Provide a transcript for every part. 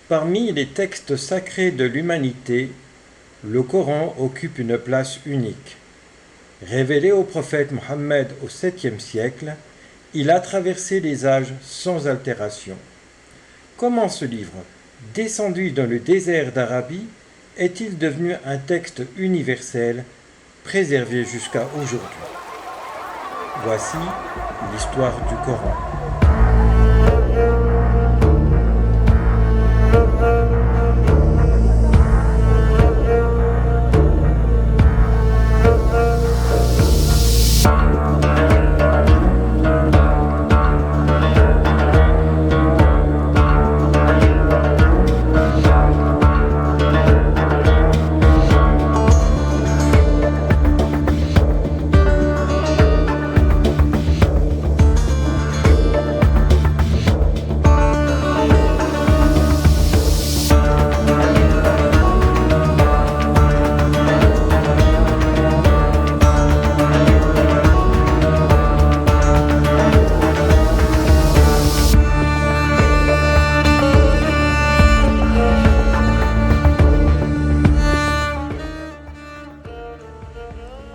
Parmi les textes sacrés de l'humanité, le Coran occupe une place unique. Révélé au prophète Mohammed au 7e siècle, il a traversé les âges sans altération. Comment ce livre, descendu dans le désert d'Arabie, est-il devenu un texte universel, préservé jusqu'à aujourd'hui? Voici l'histoire du Coran.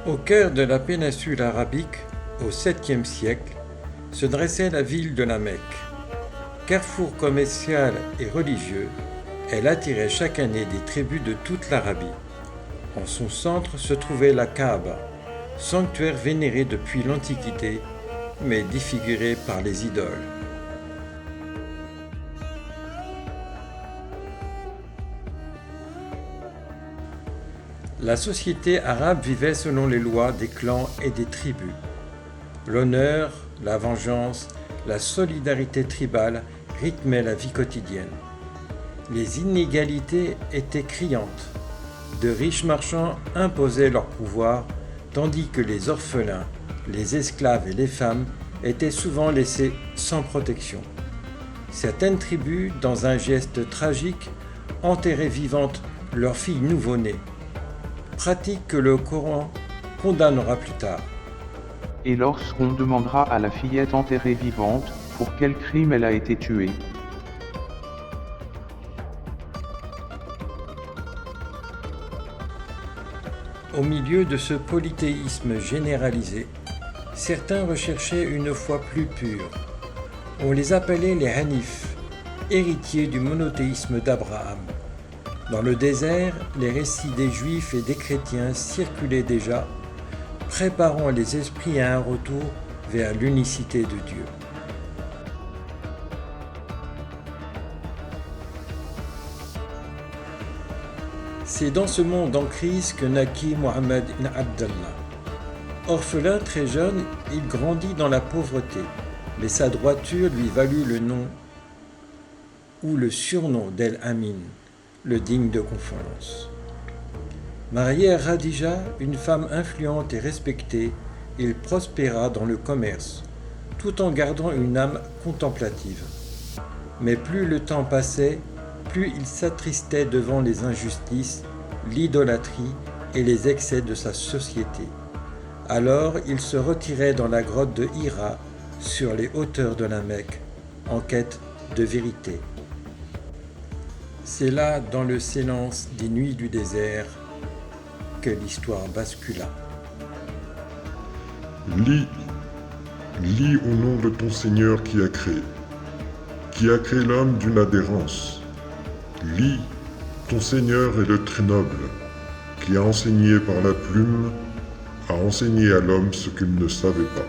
Au cœur de la péninsule arabique, au 7e siècle, se dressait la ville de la Mecque. Carrefour commercial et religieux, elle attirait chaque année des tribus de toute l'Arabie. En son centre se trouvait la Kaaba, sanctuaire vénéré depuis l'Antiquité, mais défiguré par les idoles. La société arabe vivait selon les lois des clans et des tribus. L'honneur, la vengeance, la solidarité tribale rythmaient la vie quotidienne. Les inégalités étaient criantes. De riches marchands imposaient leur pouvoir, tandis que les orphelins, les esclaves et les femmes étaient souvent laissés sans protection. Certaines tribus, dans un geste tragique, enterraient vivantes leurs filles nouveau-nées. Pratique que le Coran condamnera plus tard. Et lorsqu'on demandera à la fillette enterrée vivante, pour quel crime elle a été tuée. Au milieu de ce polythéisme généralisé, certains recherchaient une foi plus pure. On les appelait les Hanifs, héritiers du monothéisme d'Abraham. Dans le désert, les récits des Juifs et des chrétiens circulaient déjà, préparant les esprits à un retour vers l'unicité de Dieu. C'est dans ce monde en crise que naquit Mohammed ibn Abdallah. Orphelin très jeune, il grandit dans la pauvreté, mais sa droiture lui valut le nom ou le surnom d'El-Amin, le digne de confiance. Marié à Khadija, une femme influente et respectée, il prospéra dans le commerce, tout en gardant une âme contemplative. Mais plus le temps passait, plus il s'attristait devant les injustices, l'idolâtrie et les excès de sa société. Alors il se retirait dans la grotte de Hira, sur les hauteurs de la Mecque, en quête de vérité. C'est là, dans le silence des nuits du désert, que l'histoire bascula. Lis au nom de ton Seigneur qui a créé l'homme d'une adhérence. Lis, ton Seigneur est le très noble, qui a enseigné par la plume, a enseigné à l'homme ce qu'il ne savait pas.